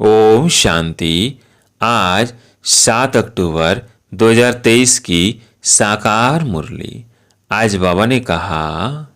ओम शांति। आज 7 अक्टूबर 2023 की साकार मुरली। आज बाबा ने कहा,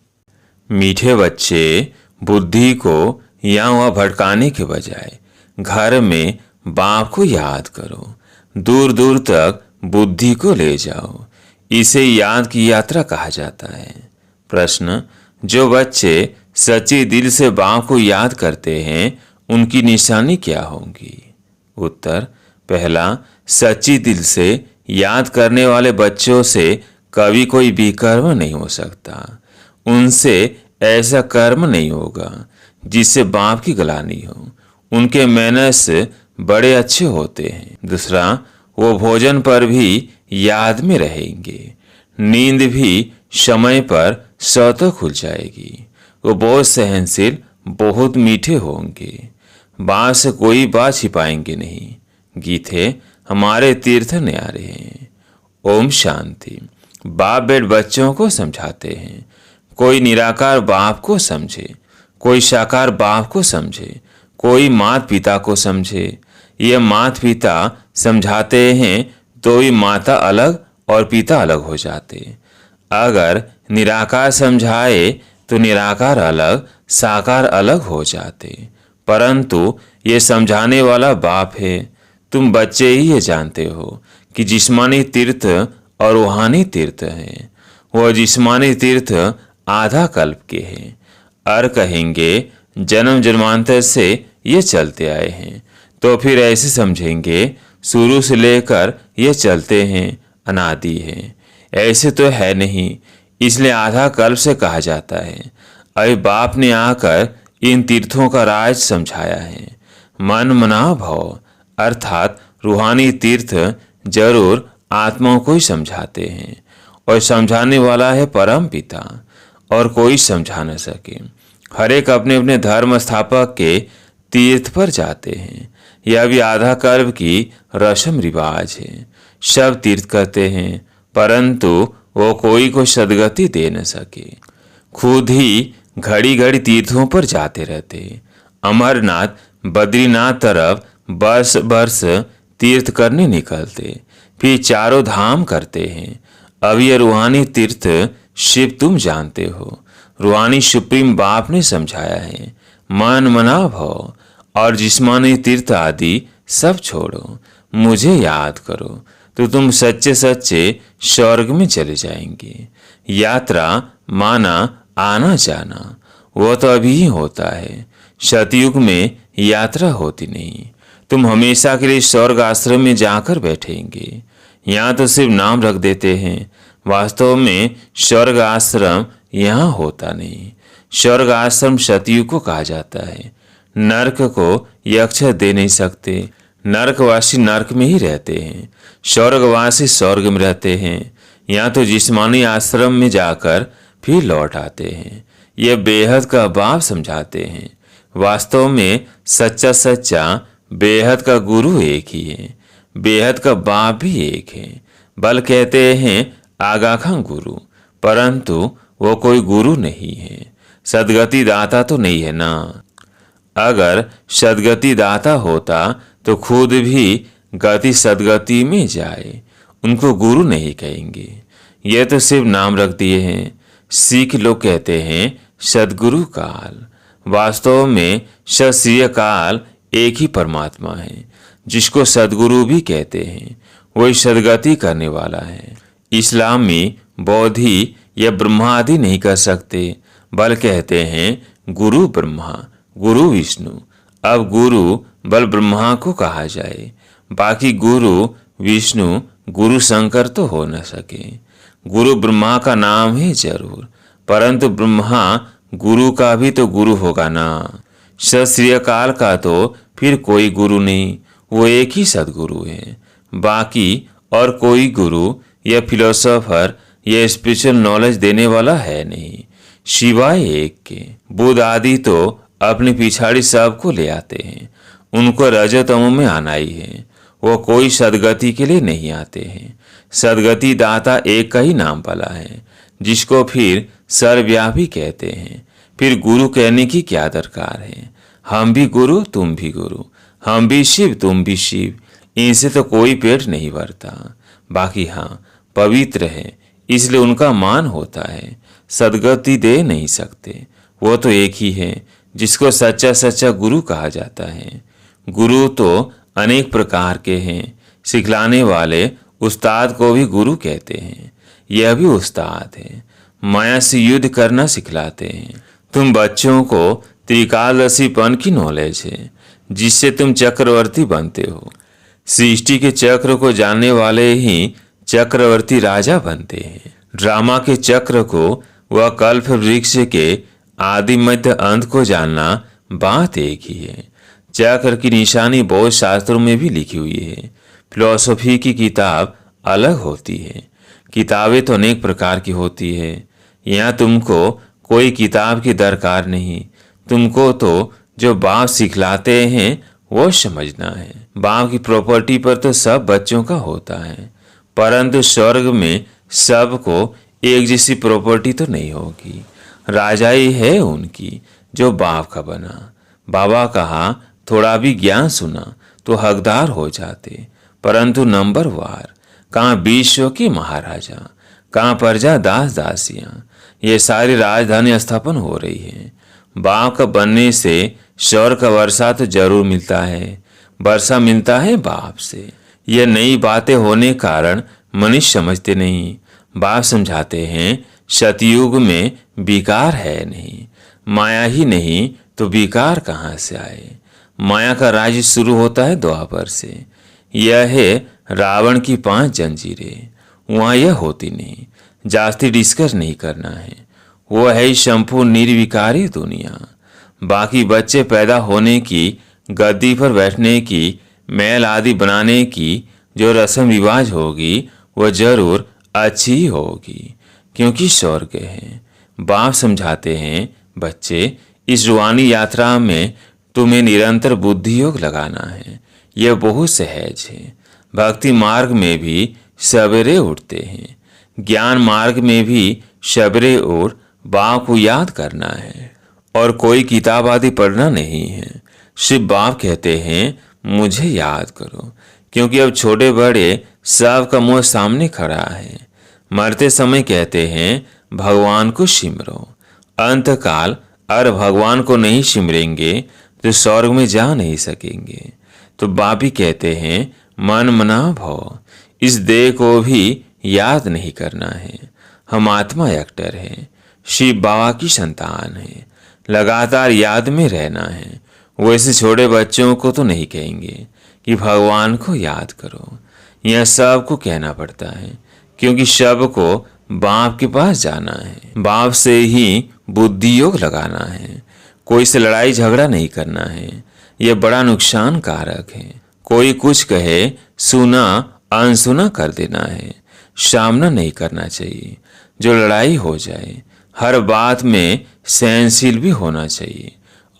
मीठे बच्चे, बुद्धि को यहाँ वहाँ भटकाने के बजाय घर में बाप को याद करो। दूर दूर तक बुद्धि को ले जाओ। इसे याद की यात्रा कहा जाता है। प्रश्न, जो बच्चे सच्चे दिल से बाप को याद करते हैं उनकी निशानी क्या होगी? उत्तर, पहला, सच्ची दिल से याद करने वाले बच्चों से कभी कोई विकर्म नहीं हो सकता। उनसे ऐसा कर्म नहीं होगा जिससे बाप की गलानी हो। उनके मैनर्स बड़े अच्छे होते हैं। दूसरा, वो भोजन पर भी याद में रहेंगे। नींद भी समय पर स्वतः खुल जाएगी। वो बहुत सहनशील, बहुत मीठे होंगे। बाप से कोई बात छिपाएंगे नहीं। गीते हमारे तीर्थ न्यारे हैं। ओम शांति। बाप बेट बच्चों को समझाते हैं। कोई निराकार बाप को समझे, कोई साकार बाप को समझे, कोई माता पिता को समझे। ये माता पिता समझाते हैं तो ही माता अलग और पिता अलग हो जाते। अगर निराकार समझाए तो निराकार अलग, साकार अलग हो जाते। परंतु ये समझाने वाला बाप है। तुम बच्चे ही ये जानते हो कि जिस्मानी तीर्थ और रूहानी तीर्थ हैं। वह जिस्मानी तीर्थ आधा कल्प के हैं और कहेंगे जन्म जन्मांतर से ये चलते आए हैं, तो फिर ऐसे समझेंगे शुरू से लेकर ये चलते हैं, अनादि हैं। ऐसे तो है नहीं, इसलिए आधा कल्प से कहा जाता है। अभी बाप ने आकर इन तीर्थों का राज समझाया है। मन मना भाव अर्थात रूहानी तीर्थ जरूर आत्माओं को ही समझाते हैं और समझाने वाला है परम पिता, और कोई समझा न सके। हर एक अपने अपने धर्म स्थापक के तीर्थ पर जाते हैं। यह भी आधा कल्प की रस्म रिवाज है। सब तीर्थ करते हैं, परंतु वो कोई को सदगति दे न सके। खुद ही घड़ी घड़ी तीर्थों पर जाते रहते। अमरनाथ, बद्रीनाथ तरफ बरस बरस तीर्थ करने निकलते, फिर चारों धाम करते हैं। अब ये रूहानी तीर्थ शिव तुम जानते हो। रूहानी सुप्रीम बाप ने समझाया है, मन मना भाव और जिस्मानी तीर्थ आदि सब छोड़ो, मुझे याद करो तो तुम सच्चे सच्चे स्वर्ग में चले जाएंगे। यात्रा माना आना जाना, वो तो अभी ही होता है। सतयुग में यात्रा होती नहीं। तुम हमेशा के लिए स्वर्ग आश्रम में जाकर बैठेंगे। यहाँ तो सिर्फ नाम रख देते हैं, वास्तव में स्वर्ग आश्रम यहाँ होता नहीं। स्वर्ग आश्रम सतयुग को कहा जाता है। नरक को ये अक्षर दे नहीं सकते। नरकवासी नरक में ही रहते हैं, स्वर्गवासी स्वर्ग में रहते हैं। यहाँ तो जिस्मानी आश्रम में जाकर फिर लौट आते हैं। ये बेहद का बाप समझाते हैं। वास्तव में सच्चा सच्चा बेहद का गुरु एक ही है। बेहद का बाप भी एक है। बल कहते हैं आगाखां गुरु, परंतु वो कोई गुरु नहीं है। सदगति दाता तो नहीं है ना। अगर सदगति दाता होता तो खुद भी गति सदगति में जाए। उनको गुरु नहीं कहेंगे। ये तो सिर्फ नाम रख दिए हैं। सिख लोग कहते हैं सदगुरु काल। वास्तव में सत काल एक ही परमात्मा है, जिसको सदगुरु भी कहते हैं। वही सदगति करने वाला है। इस्लाम में बौद्धि या ब्रह्मा आदि नहीं कर सकते, बल कहते हैं गुरु ब्रह्मा, गुरु विष्णु। अब गुरु बल ब्रह्मा को कहा जाए, बाकी गुरु विष्णु, गुरु शंकर तो हो न सके। गुरु ब्रह्मा का नाम है जरूर, परंतु ब्रह्मा गुरु का भी तो गुरु होगा ना। सत श्री अकाल का तो फिर कोई गुरु नहीं, वो एक ही सदगुरु है। बाकी और कोई गुरु या फिलोसोफर या स्पिरिचुअल नॉलेज देने वाला है नहीं, सिवाय एक के। बुद्ध आदि तो अपनी पिछाड़ी सबको ले आते हैं। उनको रजतमो में आना ही है। वो कोई सदगति के लिए नहीं आते हैं। सदगति दाता एक का ही नाम वाला है, जिसको फिर सर्वव्यापी कहते हैं। फिर गुरु कहने की क्या दरकार है? हम भी गुरु, तुम भी गुरु। हम भी शिव तुम भी शिव, इनसे तो कोई पेट नहीं भरता। बाकी हाँ, पवित्र है इसलिए उनका मान होता है, सदगति दे नहीं सकते। वो तो एक ही है जिसको सच्चा सच्चा गुरु कहा जाता है। गुरु तो अनेक प्रकार के हैं। सिखलाने वाले उस्ताद को भी गुरु कहते हैं। यह भी उस्ताद है, माया से युद्ध करना सिखलाते हैं। तुम बच्चों को त्रिकालदर्शीपन की नॉलेज है, जिससे तुम चक्रवर्ती बनते हो। सृष्टि के चक्र को जानने वाले ही चक्रवर्ती राजा बनते हैं। ड्रामा के चक्र को वह कल्प वृक्ष के आदि मध्य अंत को जानना बात एक ही है। चक्र की निशानी बहुत शास्त्रों में भी लिखी हुई है। फिलॉसफी की किताब अलग होती है। किताबें तो अनेक प्रकार की होती है। यहाँ तुमको कोई किताब की दरकार नहीं। तुमको तो जो बाप सिखलाते हैं वो समझना है। बाप की प्रॉपर्टी पर तो सब बच्चों का होता है, परंतु स्वर्ग में सबको एक जैसी प्रॉपर्टी तो नहीं होगी। राजा ही है उनकी जो बाप का बना। बाबा कहा थोड़ा भी ज्ञान सुना तो हकदार हो जाते, परंतु नंबर वार कहाँ विश्व के महाराजा, कहाँ प्रजा दास दासियां, ये सारी राजधानी स्थापन हो रही है। बाप का बनने से स्वर्ग का वर्षा तो जरूर मिलता है। वर्षा मिलता है बाप से। यह नई बातें होने कारण मनुष्य समझते नहीं। बाप समझाते हैं सतयुग में विकार है नहीं। माया ही नहीं तो विकार कहाँ से आए। माया का राज्य शुरू होता है द्वापर से। यह है रावण की 5 जंजीरें। वहाँ यह होती नहीं। जास्ती डिस्कस नहीं करना है। वो है संपूर्ण निर्विकारी दुनिया। बाकी बच्चे पैदा होने की, गद्दी पर बैठने की, महल आदि बनाने की जो रस्म रिवाज होगी वह जरूर अच्छी ही होगी, क्योंकि स्वर्ग है। बाप समझाते हैं बच्चे, इस रूहानी यात्रा में तुम्हें निरंतर बुद्धि योग लगाना है। यह बहुत सहज है। भक्ति मार्ग में भी सवेरे उठते हैं। ज्ञान मार्ग में भी सवेरे उठ बाप को याद करना है और कोई किताब आदि पढ़ना नहीं है। सिर्फ बाप कहते हैं मुझे याद करो, क्योंकि अब छोटे बड़े सबका मुंह सामने खड़ा है। मरते समय कहते हैं भगवान को सिमरो। अंतकाल अगर भगवान को नहीं सिमरेंगे तो स्वर्ग में जा नहीं सकेंगे। तो बाप भी कहते हैं मन मना भव। इस देह को भी याद नहीं करना है। हम आत्मा एक्टर है, शिव बाबा की संतान है। लगातार याद में रहना है। वैसे छोटे बच्चों को तो नहीं कहेंगे कि भगवान को याद करो। यह सबको कहना पड़ता है, क्योंकि सबको बाप के पास जाना है। बाप से ही बुद्धि योग लगाना है। कोई से लड़ाई झगड़ा नहीं करना है। यह बड़ा नुकसान कारक है। कोई कुछ कहे सुना अनसुना कर देना है। सामना नहीं करना चाहिए। जो लड़ाई हो जाए, हर बात में सहनशील भी होना चाहिए।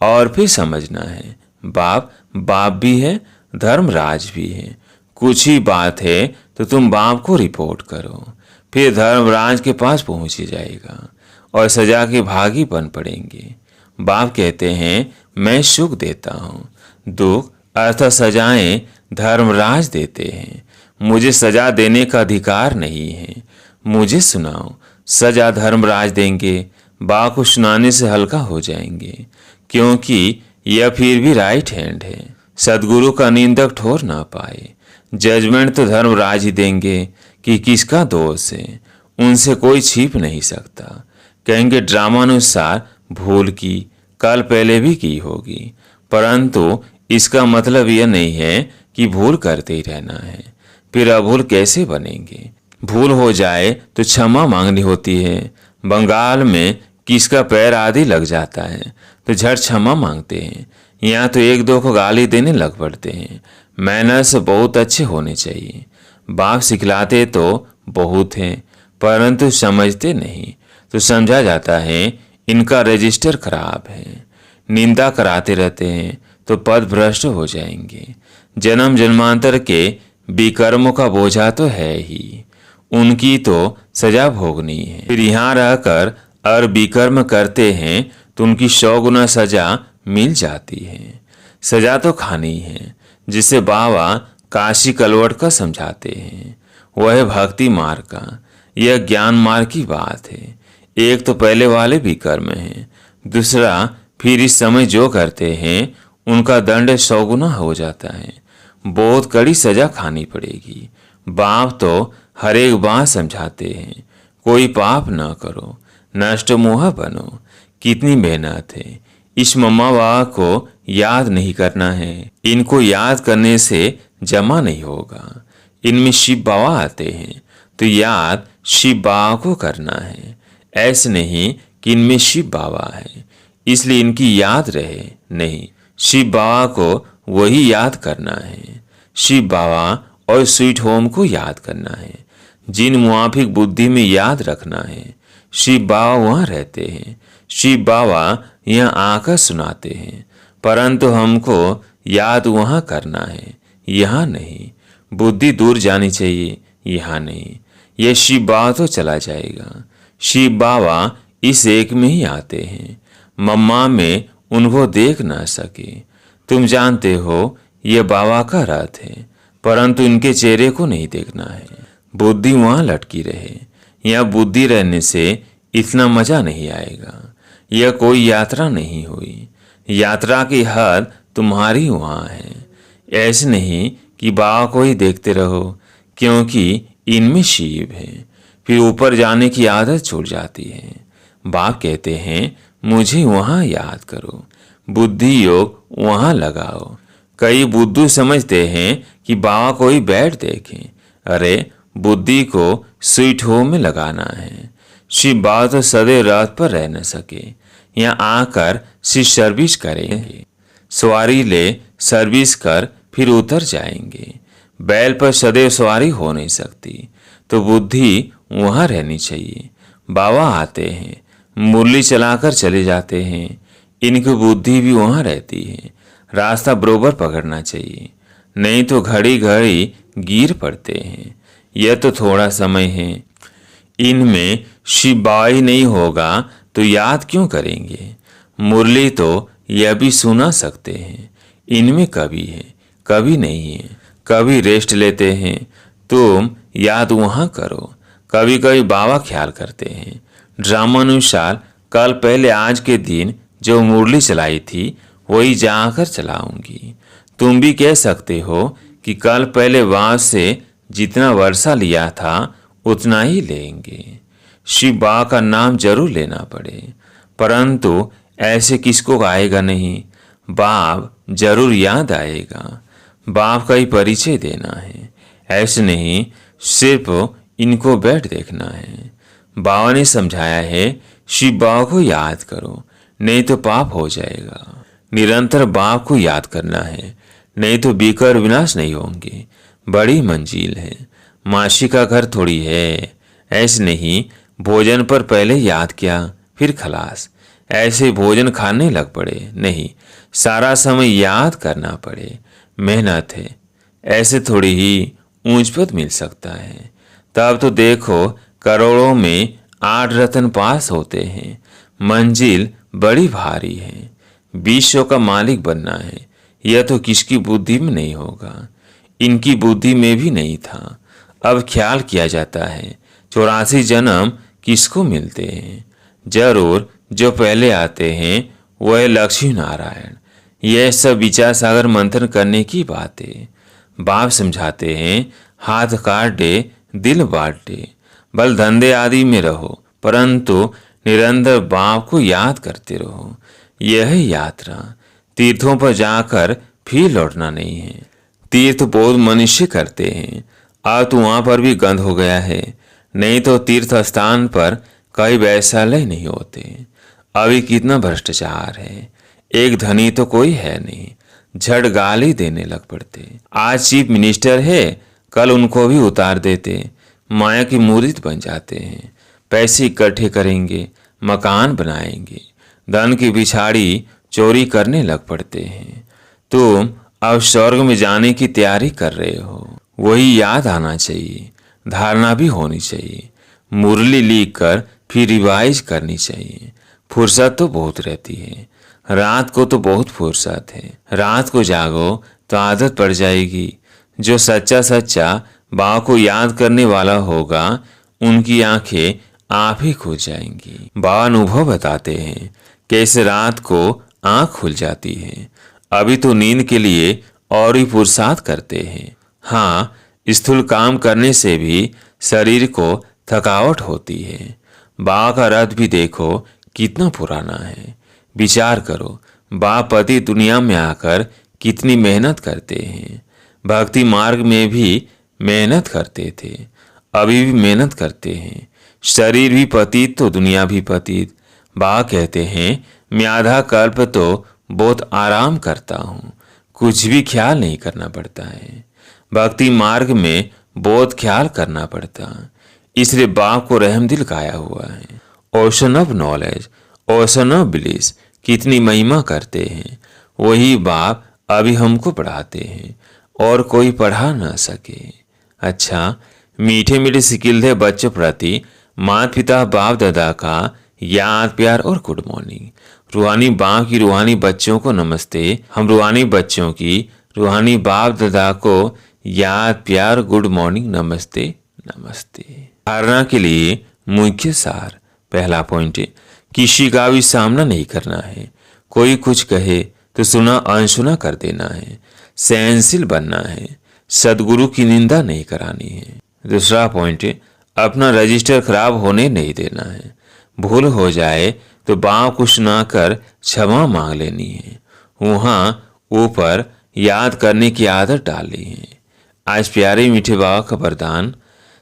और फिर समझना है बाप बाप भी है, धर्मराज भी है। कुछ ही बात है तो तुम बाप को रिपोर्ट करो, फिर धर्मराज के पास पहुंच ही जाएगा और सजा के भागी बन पड़ेंगे। बाप कहते हैं मैं सुख देता हूँ, दुख अर्थात सजाएं धर्मराज देते हैं। मुझे सजा देने का अधिकार नहीं है। मुझे सुनाओ, सजा धर्मराज देंगे। बाप को सुनाने से हल्का हो जाएंगे, क्योंकि यह फिर भी राइट हैंड है। सदगुरु का निंदक ठोर ना पाए। जजमेंट तो धर्मराज ही देंगे कि किसका दोष है। उनसे कोई छिप नहीं सकता। कहेंगे ड्रामानुसार भूल की, कल पहले भी की होगी, परंतु इसका मतलब यह नहीं है कि भूल करते ही रहना है। फिर अभूल कैसे बनेंगे। भूल हो जाए तो क्षमा मांगनी होती है। बंगाल में किसका पैर आदि लग जाता है तो झट क्षमा मांगते हैं। यहाँ तो एक दो को गाली देने लग पड़ते हैं। मैनर्स बहुत अच्छे होने चाहिए। बाप सिखलाते तो बहुत हैं, परंतु समझते नहीं तो समझा जाता है इनका रजिस्टर खराब है। निंदा कराते रहते हैं तो पद भ्रष्ट हो जाएंगे। जन्म जन्मांतर के विकर्मों का बोझा तो है ही, उनकी तो सजा भोगनी है। फिर यहाँ रहकर अगर विकर्म करते हैं तो उनकी 100 गुना सजा मिल जाती है। सजा तो खानी है, जिसे बाबा काशी कलवट का समझाते हैं। वह है भक्ति मार्ग का, यह ज्ञान मार्ग की बात है। एक तो पहले वाले भी कर्म है, दूसरा फिर इस समय जो करते हैं उनका दंड 100 गुना हो जाता है। बहुत कड़ी सजा खानी पड़ेगी। बाप तो हर एक बात समझाते हैं, कोई पाप न करो, नष्ट मोह बनो। कितनी मेहनत है। इस मम्मा बाबा को याद नहीं करना है। इनको याद करने से जमा नहीं होगा। इनमें शिव बाबा आते हैं तो याद शिव बाबा को करना है। ऐसे नहीं कि इनमें शिव बाबा है इसलिए इनकी याद रहे, नहीं, शिव बाबा को वही याद करना है। शिव बाबा और स्वीट होम को याद करना है। जिन मुआफिक बुद्धि में याद रखना है। शिव बाबा वहाँ रहते हैं। शिव बाबा यहाँ आकर सुनाते हैं, परंतु हमको याद वहाँ करना है, यहाँ नहीं। बुद्धि दूर जानी चाहिए, यहाँ नहीं। यह शिव बाबा तो चला जाएगा। शिव बाबा इस एक में ही आते हैं। मम्मा में उनको देख ना सके। तुम जानते हो यह बाबा का रथ है, परंतु इनके चेहरे को नहीं देखना है। बुद्धि वहाँ लटकी रहे। यहाँ बुद्धि रहने से इतना मजा नहीं आएगा। यह कोई यात्रा नहीं हुई। यात्रा की हद तुम्हारी वहाँ है। ऐसे नहीं कि बाबा को ही देखते रहो, क्योंकि इनमें शिव है। फिर ऊपर जाने की आदत छूट जाती है। बाप कहते हैं मुझे वहाँ याद करो, बुद्धि योग वहाँ लगाओ। कई बुद्धू समझते हैं कि बाबा को ही बैठ देखें। अरे बुद्धि को स्वीट होम में लगाना है। शिव बाबा तो सदैव रात पर रह न सके। यहाँ आकर सिर्फ सर्विस करेंगे। सवारी ले सर्विस कर फिर उतर जाएंगे। बैल पर सदैव सवारी हो नहीं सकती, तो बुद्धि वहाँ रहनी चाहिए। बाबा आते हैं, मुरली चलाकर चले जाते हैं। इनकी बुद्धि भी वहाँ रहती है। रास्ता बरोबर पकड़ना चाहिए, नहीं तो घड़ी घड़ी गिर पड़ते हैं। यह तो थोड़ा समय है। इनमें शिव बाबा ही नहीं होगा तो याद क्यों करेंगे। मुरली तो यह भी सुना सकते हैं। इनमें कभी है, कभी नहीं है। कभी रेस्ट लेते हैं, तुम याद वहाँ करो। कभी कभी बाबा ख्याल करते हैं। ड्रामानुसार कल पहले आज के दिन जो मुरली चलाई थी वही जाकर चलाऊंगी। तुम भी कह सकते हो कि कल पहले वहां से जितना वर्षा लिया था उतना ही लेंगे। शिव बाबा का नाम जरूर लेना पड़े, परंतु ऐसे किसको आएगा नहीं। बाप जरूर याद आएगा। बाप का ही परिचय देना है। ऐसे नहीं सिर्फ इनको बैठ देखना है। बाबा ने समझाया है शिव बाबा को याद करो, नहीं तो पाप हो जाएगा। निरंतर बाप को याद करना है, नहीं तो बीकर विनाश नहीं होंगे। बड़ी मंजिल है, मासी का घर थोड़ी है। ऐसे नहीं भोजन पर पहले याद किया फिर खलास। ऐसे भोजन खाने लग पड़े, नहीं, सारा समय याद करना पड़े। मेहनत है। ऐसे थोड़ी ही ऊंच पद मिल सकता है। तब तो देखो करोड़ों में 8 रत्न पास होते हैं। मंजिल बड़ी भारी है। विश्व का मालिक बनना है। यह तो किसकी बुद्धि में नहीं होगा। इनकी बुद्धि में भी नहीं था। अब ख्याल किया जाता है 84 जन्म किसको मिलते हैं। जरूर जो पहले आते हैं वह लक्ष्मी नारायण। यह सब विचार सागर मंथन करने की बात है। बाप समझाते हैं हाथ काट दे दिल बांट दे। बल धंधे आदि में रहो, परंतु निरंतर बाप को याद करते रहो। यह है यात्रा। तीर्थों पर जाकर फिर लौटना नहीं है। तीर्थ बहुत मनुष्य करते हैं। अब तो वहां पर भी गंद हो गया है। नहीं तो तीर्थ स्थान पर कई वैशाल्य नहीं होते। अभी कितना भ्रष्टाचार है। एक धनी तो कोई है नहीं, झड़ गाली देने लग पड़ते। आज चीफ मिनिस्टर है, कल उनको भी उतार देते। माया की मूर्त बन जाते हैं। पैसे इकट्ठे करेंगे, मकान बनाएंगे, धन की बिछाड़ी चोरी करने लग पड़ते हैं। तुम अब स्वर्ग में जाने की तैयारी कर रहे हो, वही याद आना चाहिए। धारणा भी होनी चाहिए। मुरली लिख कर फिर रिवाइज करनी चाहिए। फुर्सत तो बहुत रहती है। रात को तो बहुत फुर्सत है, रात को जागो तो आदत पड़ जाएगी। जो सच्चा सच्चा बाबा को याद करने वाला होगा उनकी आंखें आप ही खुल जाएंगी। बाबा अनुभव बताते हैं कैसे रात को आंख खुल जाती है। अभी तो नींद के लिए और ही पुरुषार्थ करते हैं। हाँ, स्थूल काम करने से भी शरीर को थकावट होती है। बाबा का रथ भी देखो कितना पुराना है। विचार करो, बाबा पति दुनिया में आकर कितनी मेहनत करते हैं। भक्ति मार्ग में भी मेहनत करते थे, अभी भी मेहनत करते हैं। शरीर भी पतित तो दुनिया भी पतित। बाबा कहते हैं मैं आधा कल्प तो बहुत आराम करता हूँ, कुछ भी ख्याल नहीं करना पड़ता है। भक्ति मार्ग में बहुत ख्याल करना पड़ता, इसलिए बाप को रहमदिल गाया हुआ है। Ocean of knowledge, ocean of bliss कितनी महिमा करते हैं। वही बाप अभी हमको पढ़ाते हैं और कोई पढ़ा ना सके। अच्छा, मीठे मीठे सिकिलते बच्चों प्रति माता पिता बाप दादा का याद प्यार और गुड मॉर्निंग। रूहानी बाप की रूहानी बच्चों को नमस्ते। हम रूहानी बच्चों की रूहानी बाप दादा को याद प्यार गुड मॉर्निंग नमस्ते नमस्ते। धारणा के लिए मुख्य सार। पहला पॉइंट है, किसी का भी सामना नहीं करना है। कोई कुछ कहे तो सुना अनसुना कर देना है। सहनशील बनना है, सदगुरु की निंदा नहीं करानी है। दूसरा पॉइंट है, अपना रजिस्टर खराब होने नहीं देना है। भूल हो जाए तो बाप को सुनाकर क्षमा मांग लेनी है। वहाँ ऊपर याद करने की आदत डालनी है। आज प्यारे मीठे बाबा का वरदान,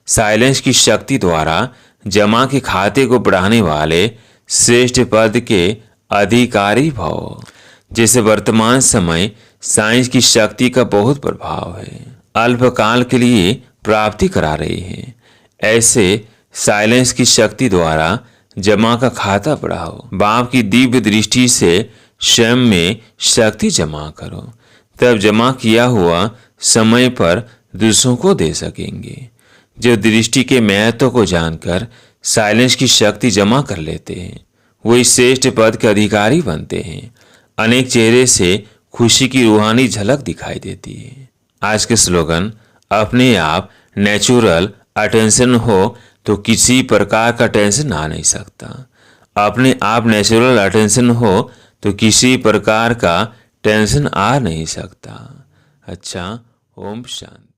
साइलेंस की शक्ति द्वारा जमा के खाते को बढ़ाने वाले श्रेष्ठ पद के अधिकारी भव। जैसे वर्तमान समय साइंस की शक्ति का बहुत प्रभाव है, अल्पकाल के लिए प्राप्ति करा रही है, ऐसे साइलेंस की शक्ति द्वारा जमा का खाता बढ़ाओ। बाप की दिव्य दृष्टि से स्वयं में शक्ति जमा करो, तब जमा किया हुआ समय पर दूसरों को दे सकेंगे। जो दृष्टि के महत्व को जानकर साइलेंस की शक्ति जमा कर लेते हैं, वही श्रेष्ठ पद के अधिकारी बनते हैं। अनेक चेहरे से खुशी की रूहानी झलक दिखाई देती है। आज के स्लोगन, अपने आप नेचुरल अटेंशन हो तो किसी प्रकार का टेंशन आ नहीं सकता। अपने आप नेचुरल अटेंशन हो तो किसी प्रकार का टेंशन आ नहीं सकता। अच्छा, ओम शांति।